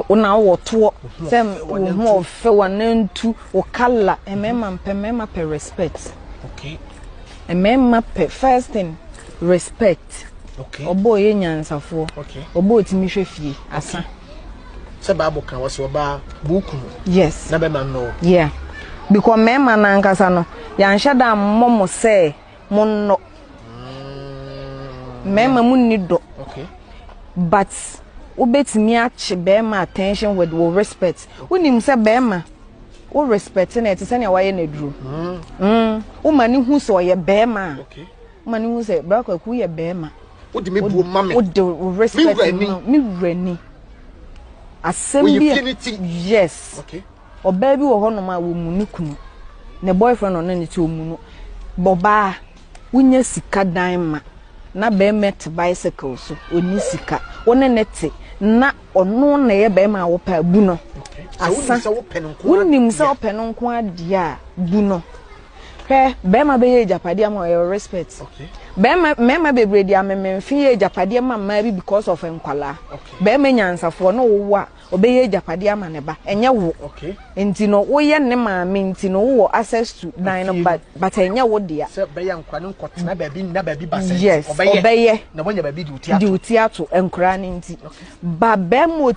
una woto sem wo fe wanantu wo kala emema mpemema pe respect. Okay. Emema pe first thing respect. Okay. Obo ye nyansafo. Okay. Obo timi hwe fie asa. Se Bible kan wose oba buku. Yes. Na be man no. Yeah. Because mema na nkasa no ya nhada mmomo se monno. Mema munni do. Okay. But obetimi ache bema attention with respect. Unim se bema o respect na ete se na waye na duro. O mani hu so ye bema. Okay. O mani hu se bra kwaku ye bema. O di me bu mame. O de respect me rani. Assembly. Yes. Okay. Oba bi wo hono ma wo munu kunu. Ne boyfriend no ne ti omunu. Boba wunya sika dan ma. Na be met bicycle so oni sika. One nete na ono na ye be ma wo pa bu no. Asa wonim se wo pe no nko ade a bu no. Hwe be ma be ye japade am o respect. Okay. Be ma bebre dia mememfi ye japade ma ma bi because of enkwala. Be ma nyansafo no wo a obeye japade ama ne ba enye wo. Okay. Enti no wo ye ne maame enti no wo access to nine no but enye wo dia. Se be ya nkwa ne nkotena ba bi na ba bi ba se. Yes. Obeye na wonya ba bi di utia. Di utia to enkra ne enti. Ba be mo